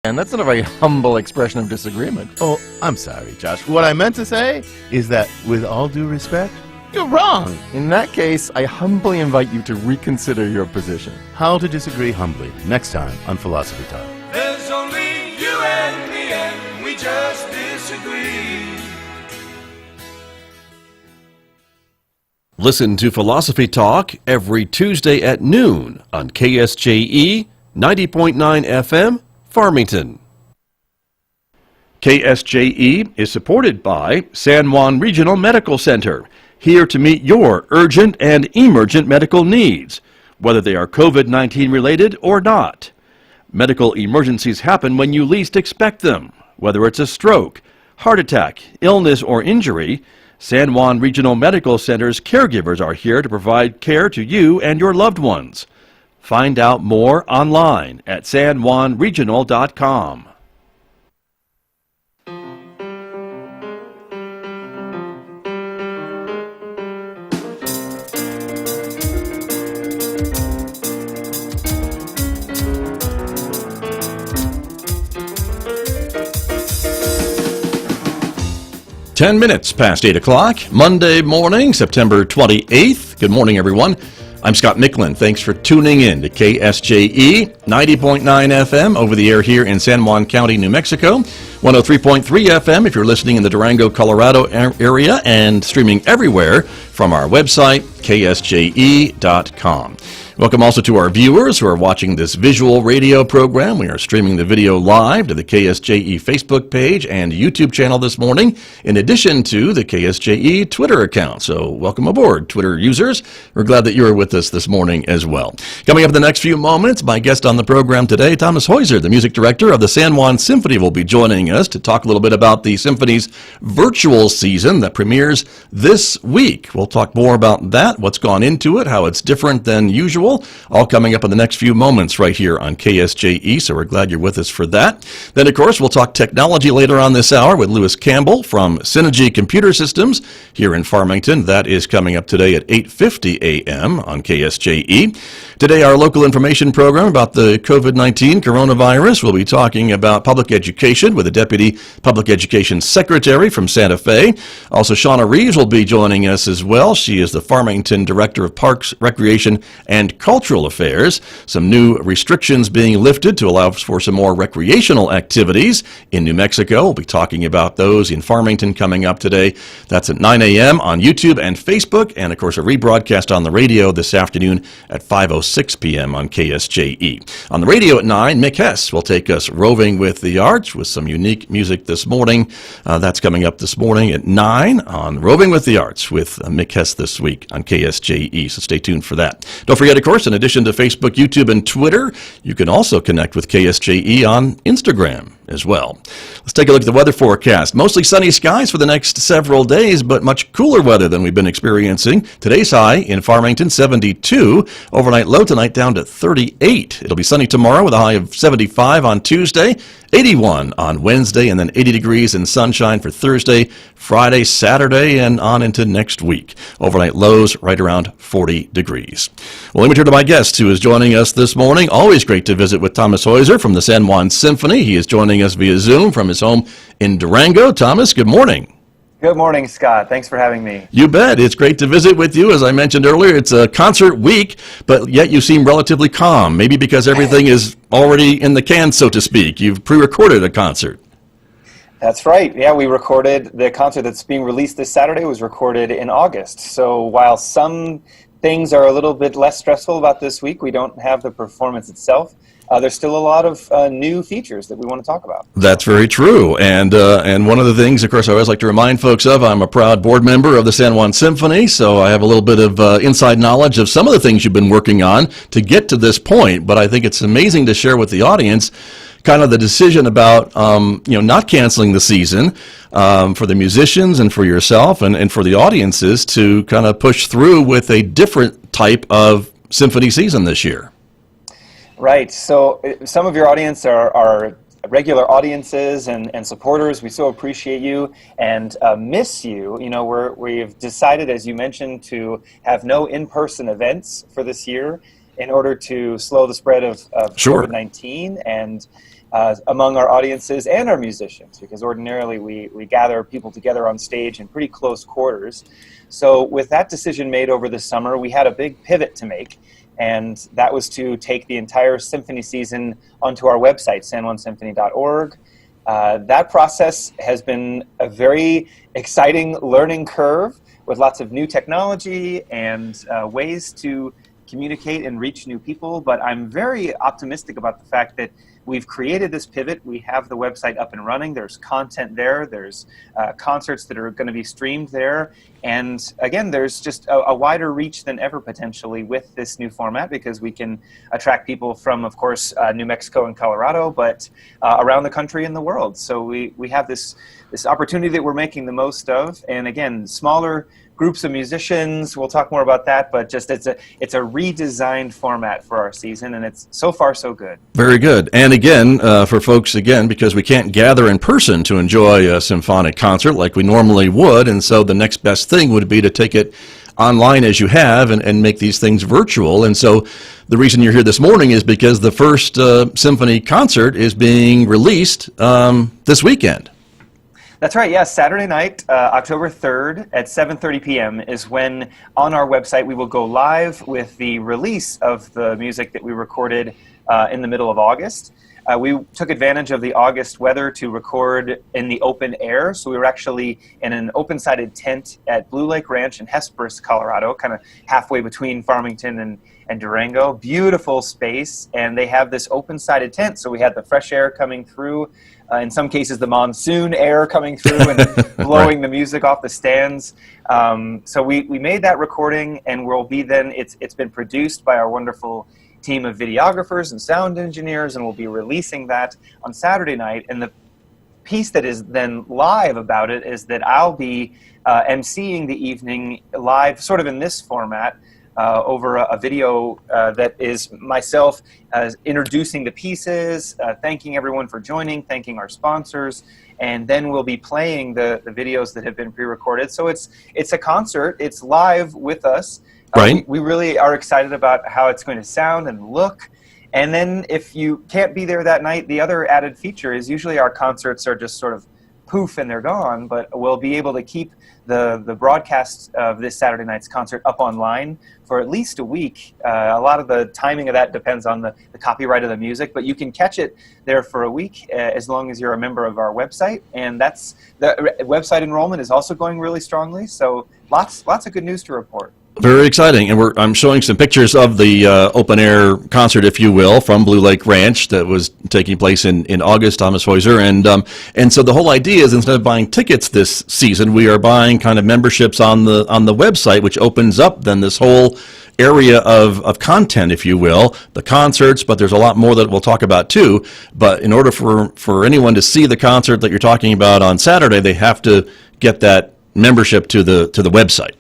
And that's not a very humble expression of disagreement. Oh, I'm sorry, Josh. What I meant to say is that, with all due respect, you're wrong. In that case, I humbly invite you to reconsider your position. How to disagree humbly, next time on Philosophy Talk. There's only you and me, and we just disagree. Listen to Philosophy Talk every Tuesday at noon on KSJE 90.9 FM, Farmington. KSJE is supported by San Juan Regional Medical Center, here to meet your urgent and emergent medical needs, whether they are COVID-19 related or not. Medical emergencies happen when you least expect them, whether it's a stroke, heart attack, illness, or injury. San Juan Regional Medical Center's caregivers are here to provide care to you and your loved ones. Find out more online at sanjuanregional.com. Ten minutes past 8 o'clock, Monday morning, September 28th. Good morning, everyone. I'm Scott Micklin. Thanks for tuning in to KSJE 90.9 FM over the air here in San Juan County, New Mexico. 103.3 FM if you're listening in the Durango, Colorado area, and streaming everywhere from our website, ksje.com. Welcome also to our viewers who are watching this visual radio program. We are streaming the video live to the KSJE Facebook page and YouTube channel this morning, in addition to the KSJE Twitter account. So welcome aboard, Twitter users. We're glad that you're with us this morning as well. Coming up in the next few moments, my guest on the program today, Thomas Heuser, the music director of the San Juan Symphony, will be joining us to talk a little bit about the Symphony's virtual season that premieres this week. We'll talk more about that, what's gone into it, how it's different than usual. All coming up in the next few moments right here on KSJE, so we're glad you're with us for that. Then, of course, we'll talk technology later on this hour with Lewis Campbell from Synergy Computer Systems here in Farmington. That is coming up today at 8:50 a.m. on KSJE. Today, our local information program about the COVID-19 coronavirus. We'll be talking about public education with the Deputy Public Education Secretary from Santa Fe. Also, Shauna Reeves will be joining us as well. She is the Farmington Director of Parks, Recreation, and Cultural Affairs. Some new restrictions being lifted to allow for some more recreational activities in New Mexico. We'll be talking about those in Farmington coming up today. That's at 9 a.m. on YouTube and Facebook, and of course a rebroadcast on the radio this afternoon at 5:06 p.m. on KSJE. On the radio at 9, Mick Hess will take us roving with the arts with some unique music this morning. That's coming up this morning at 9 on Roving with the Arts with Mick Hess this week on KSJE, so stay tuned for that. Don't forget, of course, in addition to Facebook, YouTube, and Twitter, you can also connect with KSJE on Instagram as well. Let's take a look at the weather forecast. Mostly sunny skies for the next several days, but much cooler weather than we've been experiencing. Today's high in Farmington, 72. Overnight low tonight down to 38. It'll be sunny tomorrow with a high of 75 on Tuesday, 81 on Wednesday, and then 80 degrees and sunshine for Thursday, Friday, Saturday, and on into next week. Overnight lows right around 40 degrees. Well, let me turn to my guest who is joining us this morning. Always great to visit with Thomas Heuser from the San Juan Symphony. He is joining us via Zoom from his home in Durango. Thomas, good morning. Good morning, Scott. Thanks for having me. You bet. It's great to visit with you. As I mentioned earlier, it's a concert week, but yet you seem relatively calm, maybe because everything is already in the can, so to speak. You've pre-recorded a concert. That's right. Yeah, we recorded the concert that's being released this Saturday was recorded in August. So while some things are a little bit less stressful about this week, we don't have the performance itself. There's still a lot of new features that we want to talk about. That's very true. And one of the things, of course, I always like to remind folks of, I'm a proud board member of the San Juan Symphony, so I have a little bit of inside knowledge of some of the things you've been working on to get to this point. But I think it's amazing to share with the audience kind of the decision about not canceling the season for the musicians and for yourself and for the audiences to kind of push through with a different type of symphony season this year. Right. So some of your audience are regular audiences and supporters. We so appreciate you and miss you. You know, we've decided, as you mentioned, to have no in-person events for this year in order to slow the spread of Sure. COVID-19. And among our audiences and our musicians, because ordinarily we gather people together on stage in pretty close quarters. So with that decision made over the summer, we had a big pivot to make, and that was to take the entire symphony season onto our website, sanjuansymphony.org. That process has been a very exciting learning curve with lots of new technology and ways to communicate and reach new people, but I'm very optimistic about the fact that we've created this pivot. We have the website up and running. There's content there. There's concerts that are going to be streamed there. And again, there's just a wider reach than ever potentially with this new format, because we can attract people from, of course, New Mexico and Colorado, but around the country and the world. So we have this opportunity that we're making the most of. And again, smaller groups of musicians, we'll talk more about that, but just it's a redesigned format for our season, and it's so far so good. Very good. And again, for folks, again, because we can't gather in person to enjoy a symphonic concert like we normally would, and so the next best thing would be to take it online as you have and make these things virtual. And so the reason you're here this morning is because the first symphony concert is being released this weekend. That's right, yes. Saturday night, October 3rd at 7:30 p.m. is when on our website we will go live with the release of the music that we recorded in the middle of August. We took advantage of the August weather to record in the open air, so we were actually in an open-sided tent at Blue Lake Ranch in Hesperus, Colorado, kind of halfway between Farmington and Durango. Beautiful space, and they have this open-sided tent, so we had the fresh air coming through. In some cases, the monsoon air coming through and blowing Right. the music off the stands. So we made that recording, and we'll be then, it's been produced by our wonderful team of videographers and sound engineers, and we'll be releasing that on Saturday night. And the piece that is then live about it is that I'll be emceeing the evening live, sort of in this format, over a video that is myself introducing the pieces, thanking everyone for joining, thanking our sponsors, and then we'll be playing the videos that have been pre-recorded. So it's a concert, it's live with us. Right. We really are excited about how it's going to sound and look. And then if you can't be there that night, the other added feature is usually our concerts are just sort of poof and they're gone, but we'll be able to keep the broadcast of this Saturday night's concert up online for at least a week. A lot of the timing of that depends on the copyright of the music, but you can catch it there for a week as long as you're a member of our website. And that's the website enrollment is also going really strongly, so lots of good news to report. Very exciting, and I'm showing some pictures of the open-air concert, if you will, from Blue Lake Ranch that was taking place in August, Thomas Heuser, and so the whole idea is instead of buying tickets this season, we are buying kind of memberships on the website, which opens up then this whole area of content, if you will, the concerts, but there's a lot more that we'll talk about too. But in order for anyone to see the concert that you're talking about on Saturday, they have to get that membership to the website.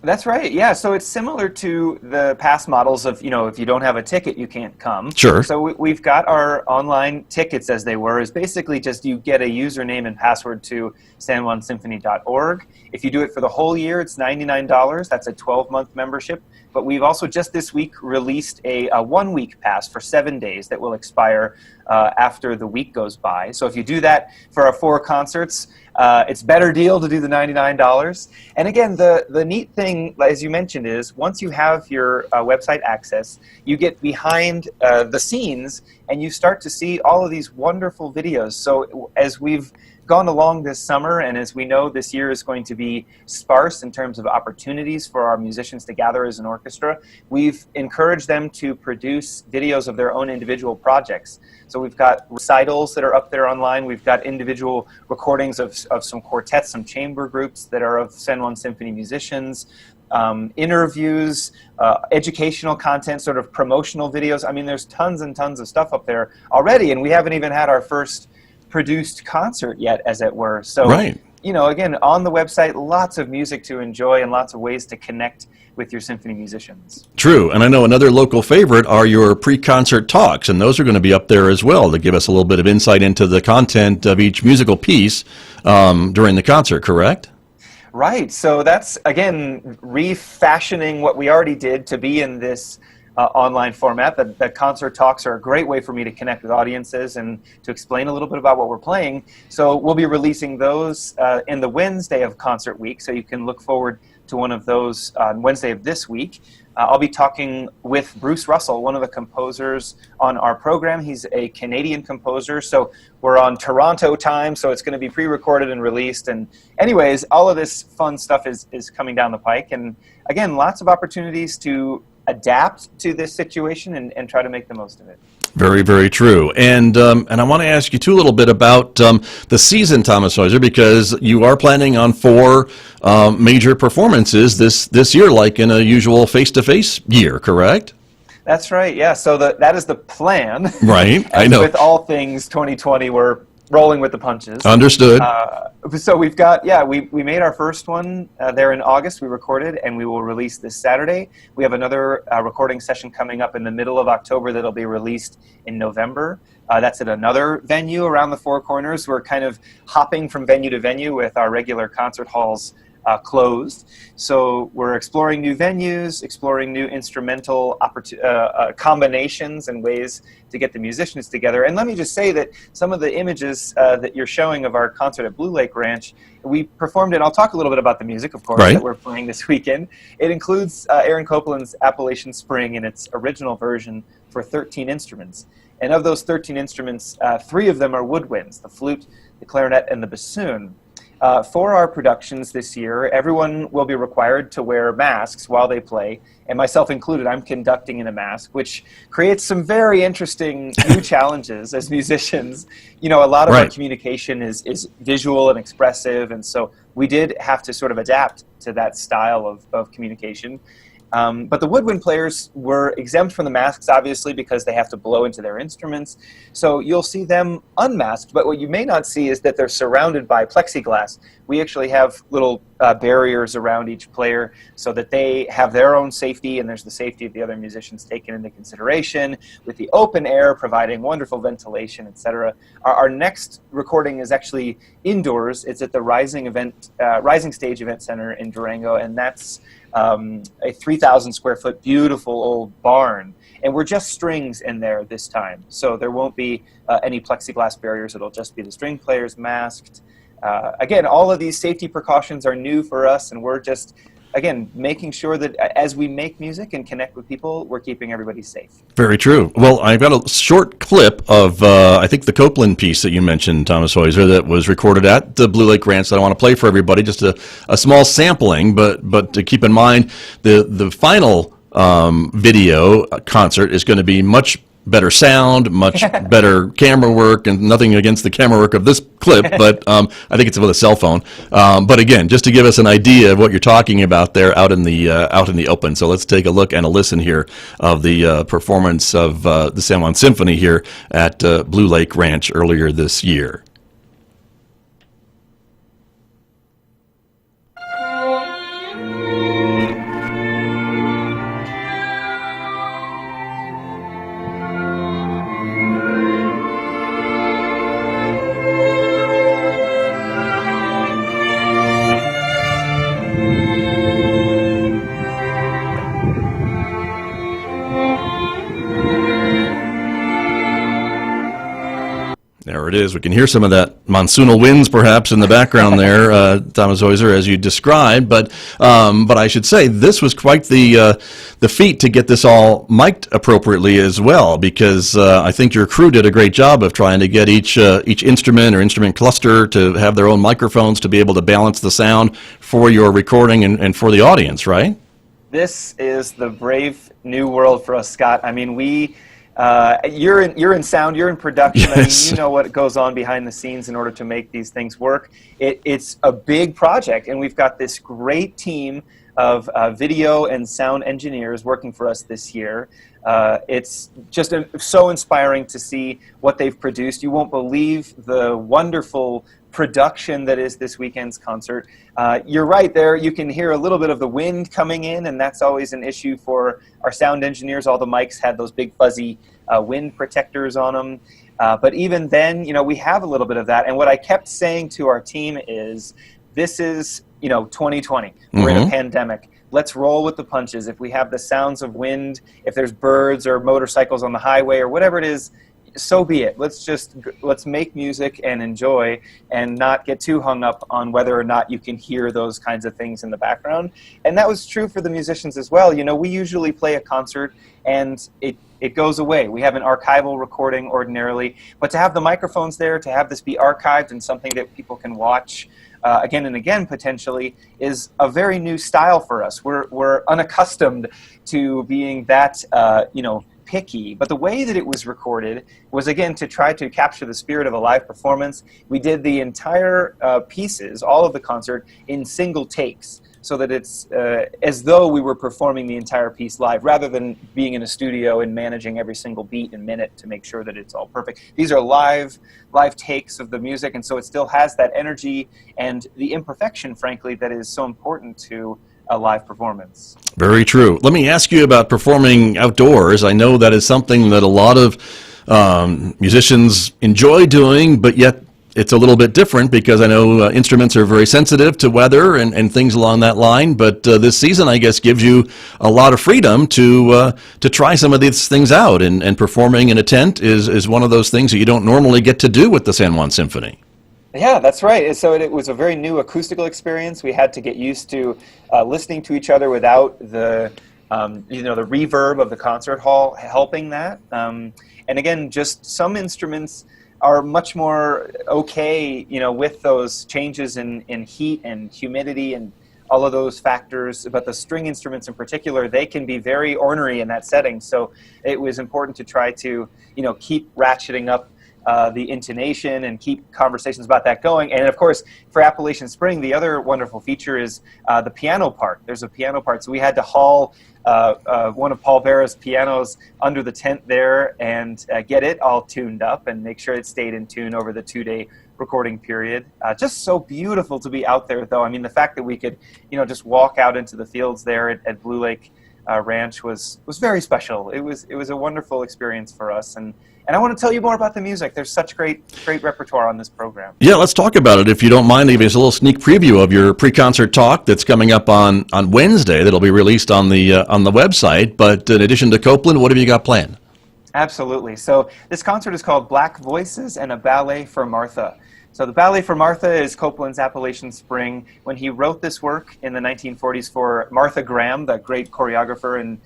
That's right. Yeah. So it's similar to the past models of, if you don't have a ticket, you can't come. Sure. So we've got our online tickets, as they were, is basically just you get a username and password to sanjuansymphony.org. If you do it for the whole year, it's $99. That's a 12-month membership. But we've also just this week released a 1-week pass for 7 days that will expire after the week goes by. So if you do that for our 4 concerts, it's a better deal to do the $99. And again, the neat thing, as you mentioned, is once you have your website access, you get behind the scenes and you start to see all of these wonderful videos. So as we've gone along this summer, and as we know this year is going to be sparse in terms of opportunities for our musicians to gather as an orchestra, we've encouraged them to produce videos of their own individual projects. So we've got recitals that are up there online. We've got individual recordings of some quartets, some chamber groups that are of San Juan Symphony musicians, interviews, educational content, sort of promotional videos. I mean, there's tons and tons of stuff up there already, and we haven't even had our first produced concert yet, as it were. So, Right. Again, on the website, lots of music to enjoy and lots of ways to connect with your symphony musicians. True, and I know another local favorite are your pre-concert talks, and those are going to be up there as well to give us a little bit of insight into the content of each musical piece during the concert, correct? Right, so that's, again, refashioning what we already did to be in this online format. The concert talks are a great way for me to connect with audiences and to explain a little bit about what we're playing. So we'll be releasing those in the Wednesday of concert week, so you can look forward to one of those on Wednesday of this week. I'll be talking with Bruce Russell, one of the composers on our program. He's a Canadian composer, so we're on Toronto time, so it's going to be pre-recorded and released. And anyways, all of this fun stuff is coming down the pike. And again, lots of opportunities to adapt to this situation and try to make the most of it. Very, very true. And I want to ask you too a little bit about the season, Thomas Heuser, because you are planning on 4 major performances this year, like in a usual face-to-face year, correct? That's right. Yeah. So that is the plan. Right. I know. With all things 2020, we're rolling with the punches. Understood. So we've got, we made our first one there in August. We recorded, and we will release this Saturday. We have another recording session coming up in the middle of October that'll be released in November. That's at another venue around the Four Corners. We're kind of hopping from venue to venue with our regular concert halls closed. So we're exploring new venues, exploring new instrumental combinations and ways to get the musicians together. And let me just say that some of the images that you're showing of our concert at Blue Lake Ranch, we performed it. I'll talk a little bit about the music, of course, that we're playing this weekend. It includes Aaron Copland's Appalachian Spring in its original version for 13 instruments. And of those 13 instruments, 3 of them are woodwinds, the flute, the clarinet, and the bassoon. For our productions this year, everyone will be required to wear masks while they play, and myself included. I'm conducting in a mask, which creates some very interesting new challenges as musicians. You know, a lot of our communication is visual and expressive, and so we did have to sort of adapt to that style of communication. But the woodwind players were exempt from the masks, obviously, because they have to blow into their instruments. So you'll see them unmasked, but what you may not see is that they're surrounded by plexiglass. We actually have little barriers around each player so that they have their own safety, and there's the safety of the other musicians taken into consideration, with the open air providing wonderful ventilation, etc. Our next recording is actually indoors. It's at the Rising Stage Event Center in Durango, and that's a 3,000 square foot beautiful old barn, and we're just strings in there this time, so there won't be any plexiglass barriers. It'll just be the string players masked. Again, all of these safety precautions are new for us, and we're just, again, making sure that as we make music and connect with people, we're keeping everybody safe. Very true. Well, I've got a short clip of, I think, the Copland piece that you mentioned, Thomas Heuser, that was recorded at the Blue Lake Ranch that I want to play for everybody. Just a small sampling, but to keep in mind, the final video concert is going to be much better sound, much better camera work, and nothing against the camera work of this clip, but I think it's with a cell phone. But again, just to give us an idea of what you're talking about there out in the open. So let's take a look and a listen here of the performance of the San Juan Symphony here at Blue Lake Ranch earlier this year. There it is. We can hear some of that monsoonal winds perhaps in the background there, Thomas Heuser, as you described. But I should say this was quite the feat to get this all mic'd appropriately as well, because I think your crew did a great job of trying to get each instrument or instrument cluster to have their own microphones to be able to balance the sound for your recording and for the audience, right? This is the brave new world for us, Scott. I mean, you're in sound, you're in production. Yes. I mean, you know what goes on behind the scenes in order to make these things work. It's a big project, and we've got this great team of video and sound engineers working for us this year. It's just so inspiring to see what they've produced. You won't believe the wonderful production that is this weekend's concert. You're right there. You can hear a little bit of the wind coming in, and that's always an issue for our sound engineers. All the mics had those big fuzzy wind protectors on them. But even then, you know, we have a little bit of that. And what I kept saying to our team is, this is, 2020. We're in a pandemic. let's roll with the punches. If we have the sounds of wind, if there's birds or motorcycles on the highway or whatever it is, so be it. Let's make music and enjoy, and not get too hung up on whether or not you can hear those kinds of things in the background. And that was true for the musicians as well. You know, we usually play a concert and it goes away. We have an archival recording ordinarily, but to have the microphones there, to have this be archived and something that people can watch again and again potentially, is a very new style for us. We're unaccustomed to being that picky, but the way that it was recorded was, again, to try to capture the spirit of a live performance. We did the entire pieces, all of the concert, in single takes, so that it's as though we were performing the entire piece live, rather than being in a studio and managing every single beat and minute to make sure that it's all perfect. These are live takes of the music, and so it still has that energy and the imperfection, frankly, that is so important to a live performance. Very true. Let me ask you about performing outdoors. I know that is something that a lot of musicians enjoy doing, but yet it's a little bit different because I know instruments are very sensitive to weather and things along that line. But this season, I guess, gives you a lot of freedom to try some of these things out. And performing in a tent is one of those things that you don't normally get to do with the San Juan Symphony. Yeah, that's right. So it was a very new acoustical experience. We had to get used to listening to each other without the the reverb of the concert hall helping that. And again, just some instruments are much more okay, with those changes in heat and humidity and all of those factors. But the string instruments in particular, they can be very ornery in that setting. So it was important to try to, keep ratcheting up the intonation and keep conversations about that going. And of course, for Appalachian Spring, the other wonderful feature is the piano part. There's a piano part, so we had to haul one of Paul Vera's pianos under the tent there and get it all tuned up and make sure it stayed in tune over the 2-day recording period. Just so beautiful to be out there, though. I mean, the fact that we could, just walk out into the fields there at Blue Lake Ranch was very special. It was a wonderful experience for us, and I want to tell you more about the music. There's such great repertoire on this program. Yeah, let's talk about it. If you don't mind, leaving us a little sneak preview of your pre-concert talk that's coming up on Wednesday. That'll be released on the website. But in addition to Copeland, what have you got planned? Absolutely. So this concert is called Black Voices and a Ballet for Martha. So the Ballet for Martha is Copeland's Appalachian Spring. When he wrote this work in the 1940s for Martha Graham, the great choreographer and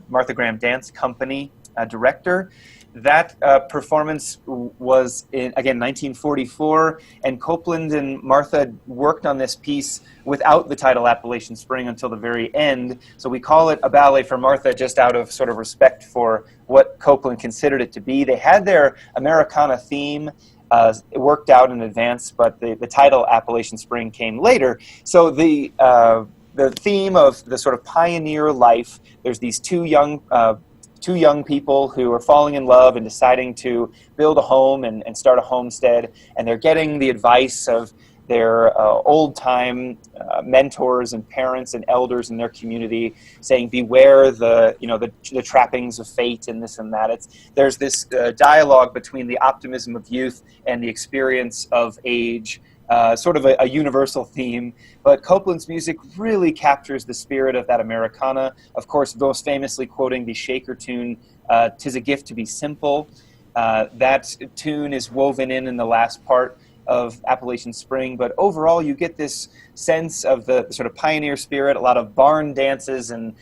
Martha Graham Dance Company director, that performance was in, again, 1944, and Copeland and Martha worked on this piece without the title Appalachian Spring until the very end. So we call it a ballet for Martha just out of sort of respect for what Copeland considered it to be. They had their Americana theme worked out in advance, but the title Appalachian Spring came later. So the theme of the sort of pioneer life, there's these two young people who are falling in love and deciding to build a home and start a homestead, and they're getting the advice of their old-time mentors and parents and elders in their community, saying, beware the trappings of fate and this and that. There's this dialogue between the optimism of youth and the experience of age, sort of a universal theme. But Copeland's music really captures the spirit of that Americana, of course, most famously quoting the Shaker tune, "'Tis a Gift to Be Simple." That tune is woven in the last part of Appalachian Spring, but overall you get this sense of the sort of pioneer spirit, a lot of barn dances and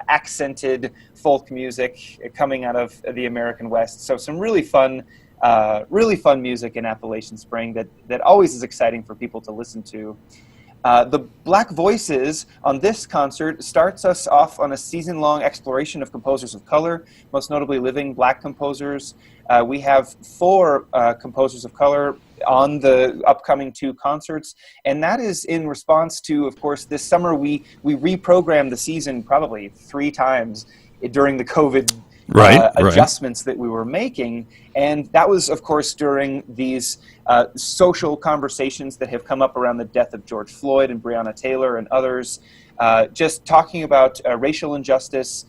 accented folk music coming out of the American West. So some really fun music in Appalachian Spring that always is exciting for people to listen to. The Black Voices on this concert starts us off on a season-long exploration of composers of color, most notably living Black composers. We have 4 composers of color on the upcoming 2 concerts, and that is in response to, of course, this summer we reprogrammed the season probably 3 times during the COVID adjustments that we were making. And that was, of course, during these social conversations that have come up around the death of George Floyd and Breonna Taylor and others, just talking about racial injustice,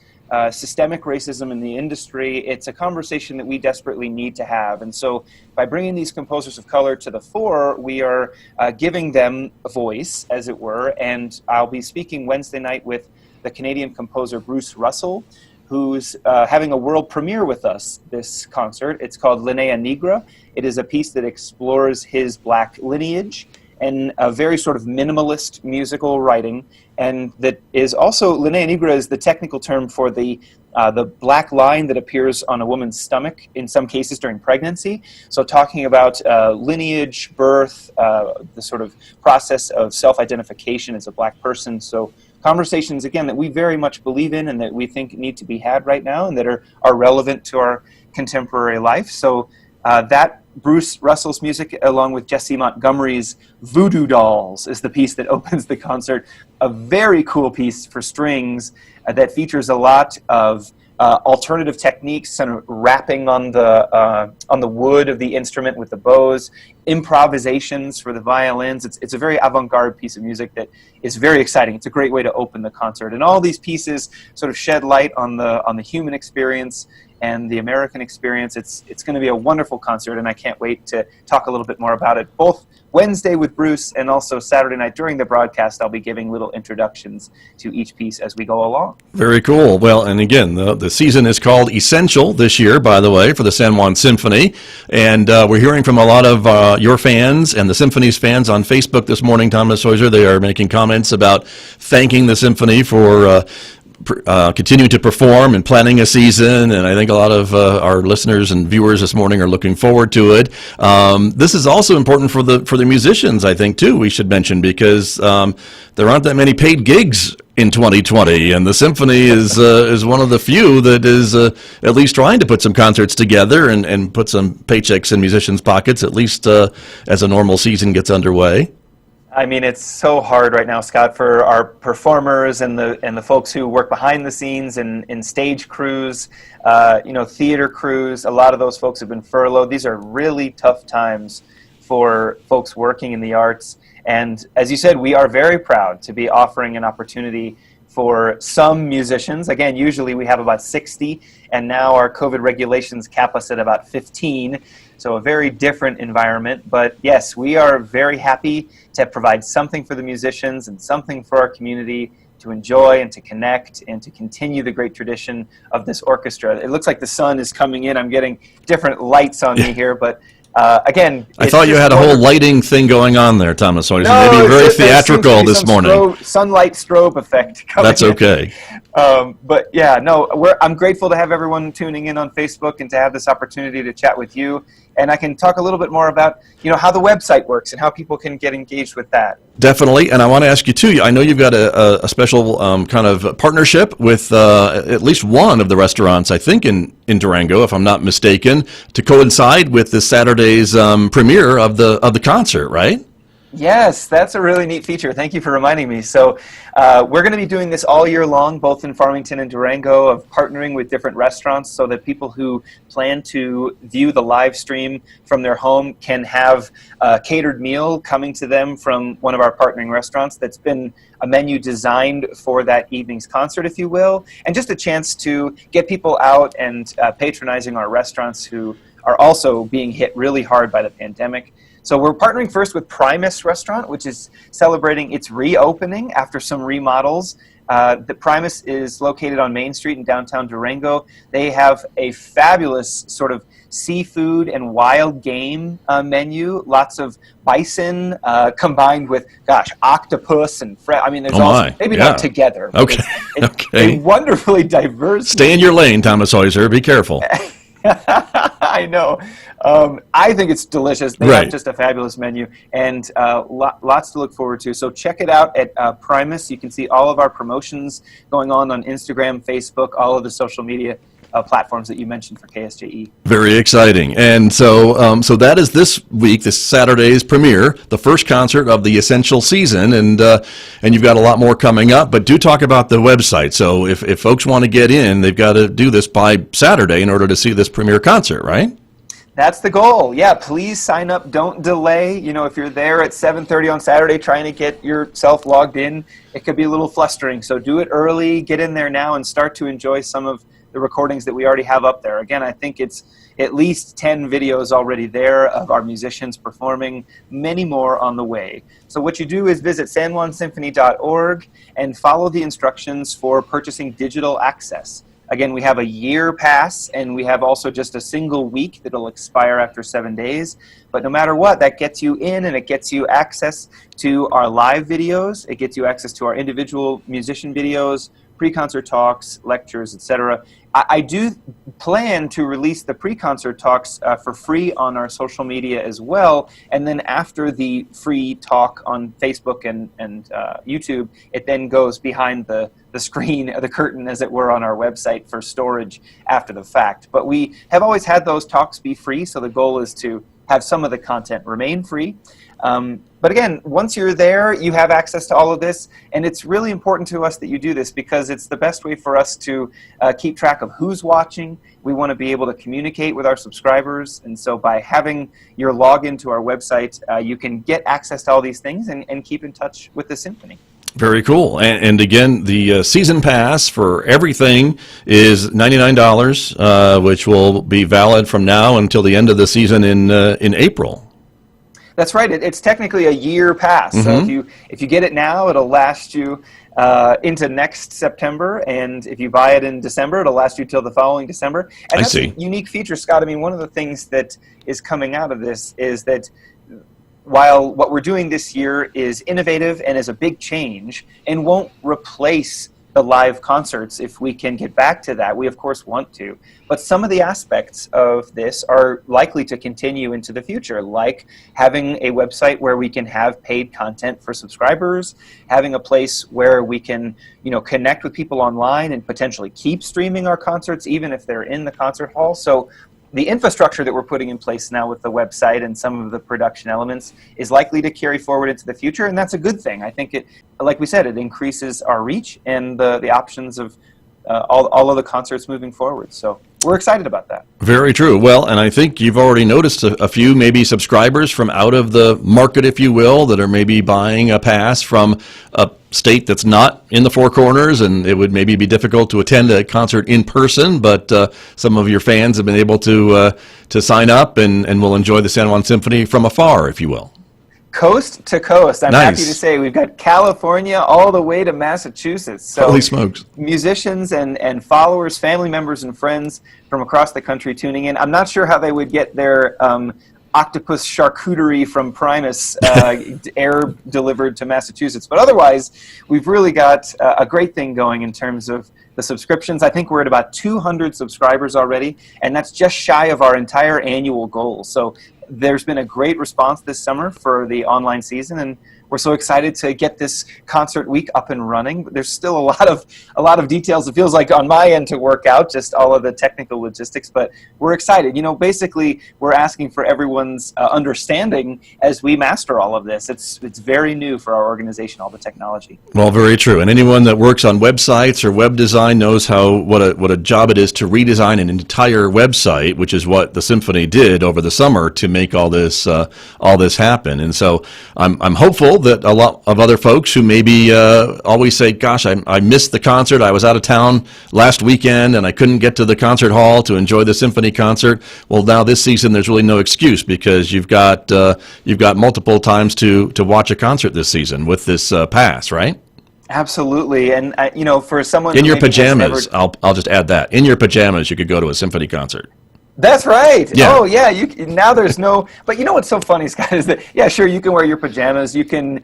systemic racism in the industry. It's a conversation that we desperately need to have. And so by bringing these composers of color to the fore, we are giving them a voice, as it were. And I'll be speaking Wednesday night with the Canadian composer Bruce Russell, who's having a world premiere with us this concert. It's called Linea Negra. It is a piece that explores his black lineage and a very sort of minimalist musical writing. And that is also, Linea Negra is the technical term for the black line that appears on a woman's stomach in some cases during pregnancy. So talking about lineage, birth, the sort of process of self-identification as a black person. So conversations, again, that we very much believe in and that we think need to be had right now and that are relevant to our contemporary life. So that Bruce Russell's music, along with Jesse Montgomery's Voodoo Dolls, is the piece that opens the concert. A very cool piece for strings that features a lot of alternative techniques, kind of rapping on the wood of the instrument with the bows, improvisations for the violins. It's a very avant-garde piece of music that is very exciting. It's a great way to open the concert. And all these pieces sort of shed light on the human experience and the American experience. It's going to be a wonderful concert, and I can't wait to talk a little bit more about it, both Wednesday with Bruce and also Saturday night during the broadcast. I'll be giving little introductions to each piece as we go along. Very cool. Well, and again, the season is called Essential this year, by the way, for the San Juan Symphony. And we're hearing from a lot of your fans and the Symphony's fans on Facebook this morning, Thomas Heuser. They are making comments about thanking the Symphony for continuing to perform and planning a season, and I think a lot of our listeners and viewers this morning are looking forward to it. This is also important for the musicians, I think, too, we should mention, because there aren't that many paid gigs in 2020, and the Symphony is one of the few that is at least trying to put some concerts together and put some paychecks in musicians' pockets, at least as a normal season gets underway. I mean, it's so hard right now, Scott, for our performers and the folks who work behind the scenes in stage crews, theater crews. A lot of those folks have been furloughed. These are really tough times for folks working in the arts. And as you said, we are very proud to be offering an opportunity for some musicians. Again, usually we have about 60, and now our COVID regulations cap us at about 15. So a very different environment. But yes, we are very happy to provide something for the musicians and something for our community to enjoy and to connect and to continue the great tradition of this orchestra. It looks like the sun is coming in. I'm getting different lights on me here, but again, I thought you had a whole lighting thing going on there, Thomas. So no, maybe very theatrical this morning. Sunlight strobe effect coming That's okay. But yeah, no, I'm grateful to have everyone tuning in on Facebook and to have this opportunity to chat with you. And I can talk a little bit more about, how the website works and how people can get engaged with that. Definitely, and I want to ask you too. I know you've got a special kind of partnership with at least one of the restaurants, I think, in Durango, if I'm not mistaken, to coincide with this Saturday's premiere of the concert, right? Yes, that's a really neat feature. Thank you for reminding me. So we're going to be doing this all year long, both in Farmington and Durango, of partnering with different restaurants so that people who plan to view the live stream from their home can have a catered meal coming to them from one of our partnering restaurants that's been a menu designed for that evening's concert, if you will, and just a chance to get people out and patronizing our restaurants who are also being hit really hard by the pandemic. So we're partnering first with Primus Restaurant, which is celebrating its reopening after some remodels. The Primus is located on Main Street in downtown Durango. They have a fabulous sort of seafood and wild game menu, lots of bison combined with, octopus and there's also, maybe not together. Okay. It's a wonderfully diverse. Stay in your lane, Thomas Heuser. Be careful. I know. I think it's delicious. They have just a fabulous menu and lots to look forward to. So check it out at Primus. You can see all of our promotions going on Instagram, Facebook, all of the social media platforms that you mentioned for KSJE. Very exciting. And so that is this week, this Saturday's premiere, the first concert of the Essential season, and you've got a lot more coming up. But do talk about the website. So if folks want to get in, they've got to do this by Saturday in order to see this premiere concert, right? That's the goal. Yeah, please sign up. Don't delay. You know, if you're there at 7:30 on Saturday trying to get yourself logged in, it could be a little flustering. So do it early, get in there now, and start to enjoy some of the recordings that we already have up there. Again, I think it's at least 10 videos already there of our musicians performing, many more on the way. So what you do is visit sanjuansymphony.org and follow the instructions for purchasing digital access. Again, we have a year pass, and we have also just a single week that'll expire after 7 days. But no matter what, that gets you in, and it gets you access to our live videos. It gets you access to our individual musician videos, pre-concert talks, lectures, etc. I do plan to release the pre-concert talks for free on our social media as well. And then after the free talk on Facebook and YouTube, it then goes behind the screen, the curtain, as it were, on our website for storage after the fact. But we have always had those talks be free, so the goal is to have some of the content remain free. But again, once you're there, you have access to all of this, and it's really important to us that you do this because it's the best way for us to keep track of who's watching. We want to be able to communicate with our subscribers, and so by having your login to our website, you can get access to all these things and keep in touch with the Symphony. Very cool. And again, the season pass for everything is $99, which will be valid from now until the end of the season in April. That's right. It's technically a year pass. So if you get it now, it'll last you into next September, and if you buy it in December, it'll last you till the following December. And that's a unique feature, Scott. I mean, one of the things that is coming out of this is that while what we're doing this year is innovative and is a big change and won't replace the live concerts, if we can get back to that, we of course want to. But some of the aspects of this are likely to continue into the future, like having a website where we can have paid content for subscribers, having a place where we can, connect with people online and potentially keep streaming our concerts even if they're in the concert hall. So the infrastructure that we're putting in place now with the website and some of the production elements is likely to carry forward into the future, and that's a good thing. I think it, like we said, it increases our reach and the options of all of the concerts moving forward. So we're excited about that. Very true. Well, and I think you've already noticed a few maybe subscribers from out of the market, if you will, that are maybe buying a pass from a state that's not in the Four Corners, and it would maybe be difficult to attend a concert in person, but some of your fans have been able to sign up and will enjoy the San Juan Symphony from afar, if you will. Coast to coast. I'm happy to say we've got California all the way to Massachusetts. So holy smokes. Musicians and followers, family members and friends from across the country tuning in. I'm not sure how they would get their octopus charcuterie from Primus air delivered to Massachusetts. But otherwise, we've really got a great thing going in terms of the subscriptions. I think we're at about 200 subscribers already, and that's just shy of our entire annual goal. So there's been a great response this summer for the online season, and we're so excited to get this concert week up and running. But there's still a lot of details, it feels like, on my end to work out, just all of the technical logistics, but we're excited. Basically, we're asking for everyone's understanding as we master all of this. It's very new for our organization, all the technology. Well, very true. And anyone that works on websites or web design knows what a job it is to redesign an entire website, which is what the Symphony did over the summer to make all this happen. And so I'm hopeful that a lot of other folks who maybe always say, gosh, I missed the concert, I was out of town last weekend and I couldn't get to the concert hall to enjoy the Symphony concert. Well, now this season there's really no excuse, because you've got multiple times to watch a concert this season with this pass, right? Absolutely. And for someone in your pajamas, I'll just add that, in your pajamas you could go to a Symphony concert. That's right. Yeah. Oh, yeah. Now there's no. But you know what's so funny, Scott, is that sure, you can wear your pajamas, you can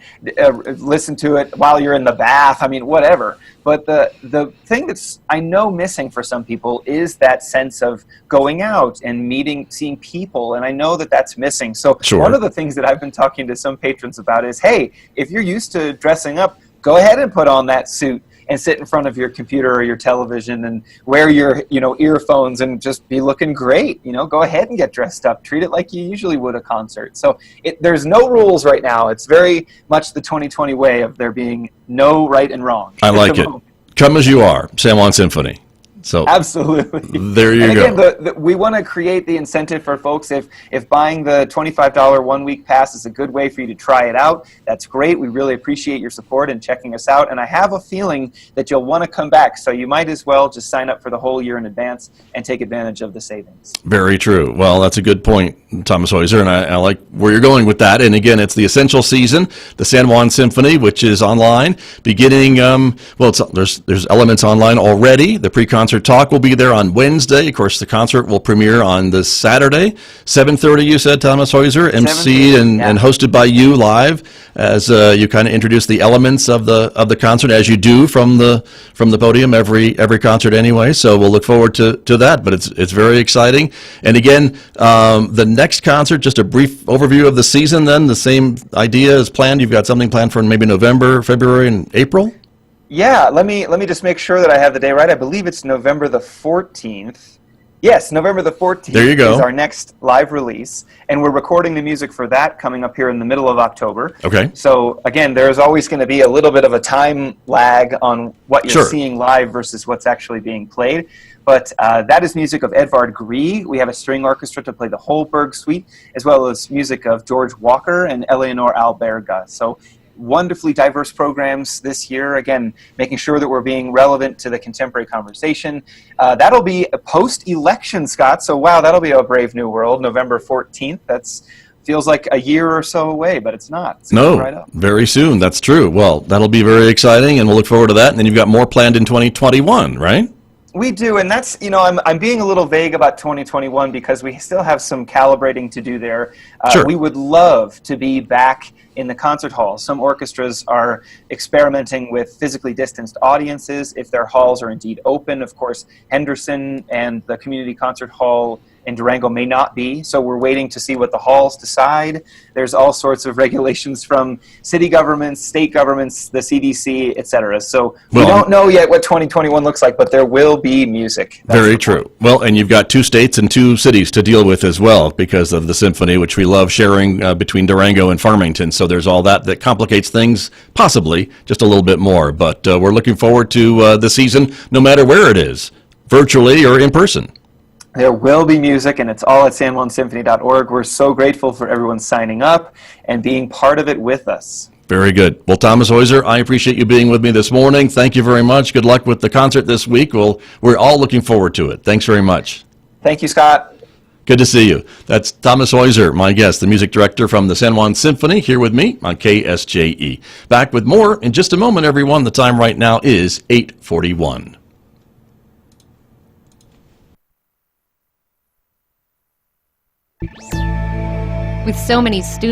listen to it while you're in the bath. I mean, whatever. But the thing that's I know missing for some people is that sense of going out and seeing people, and I know that that's missing. So One of the things that I've been talking to some patrons about is, hey, if you're used to dressing up, go ahead and put on that suit and sit in front of your computer or your television and wear your earphones and just be looking great. Go ahead and get dressed up. Treat it like you usually would a concert. So there's no rules right now. It's very much the 2020 way of there being no right and wrong. I like it. Come as you are, San Juan Symphony. So Absolutely. there you and go. again, we want to create the incentive for folks. If buying the $25 1-week pass is a good way for you to try it out, that's great. We really appreciate your support and checking us out. And I have a feeling that you'll want to come back. So you might as well just sign up for the whole year in advance and take advantage of the savings. Very true. Well, that's a good point, Thomas Heuser, and I like where you're going with that. And again, it's the essential season, the San Juan Symphony, which is online, beginning. There's elements online already. The pre-concert talk will be there on Wednesday. Of course, the concert will premiere on this Saturday, 7:30. You said, Thomas Heuser, MC and hosted by you live as you kind of introduce the elements of the concert as you do from the podium every concert anyway. So we'll look forward to that. But it's very exciting. And again, the next concert, just a brief overview of the season. Then the same idea is planned. You've got something planned for maybe November, February, and April. Yeah, let me just make sure that I have the day right. I believe it's November the 14th. Yes, November the 14th there you go. is our next live release, and we're recording the music for that coming up here in the middle of October. Okay. So again, there's always going to be a little bit of a time lag on what you're seeing live versus what's actually being played. But that is music of Edvard Grieg. We have a string orchestra to play the Holberg Suite, as well as music of George Walker and Eleanor Alberga. So wonderfully diverse programs this year. Again, making sure that we're being relevant to the contemporary conversation. That'll be a post-election, Scott. So wow, that'll be a brave new world, November 14th. That's feels like a year or so away, but it's not. It's coming right up. Very soon. That's true. Well, that'll be very exciting, and we'll look forward to that. And then you've got more planned in 2021, right? We do, and that's, I'm being a little vague about 2021 because we still have some calibrating to do there. Sure. We would love to be back in the concert hall. Some orchestras are experimenting with physically distanced audiences if their halls are indeed open. Of course, Henderson and the Community Concert Hall in Durango may not be, so we're waiting to see what the halls decide. There's all sorts of regulations from city governments, state governments, the CDC, etc. So we don't know yet what 2021 looks like, but there will be music. Very true. Well, and you've got 2 states and 2 cities to deal with as well because of the symphony, which we love sharing between Durango and Farmington. So there's all that complicates things possibly just a little bit more. But we're looking forward to the season no matter where it is, virtually or in person. There will be music, and it's all at sanjuansymphony.org. We're so grateful for everyone signing up and being part of it with us. Very good. Well, Thomas Heuser, I appreciate you being with me this morning. Thank you very much. Good luck with the concert this week. We're all looking forward to it. Thanks very much. Thank you, Scott. Good to see you. That's Thomas Heuser, my guest, the music director from the San Juan Symphony, here with me on KSJE. Back with more in just a moment, everyone. The time right now is 8:41. With so many students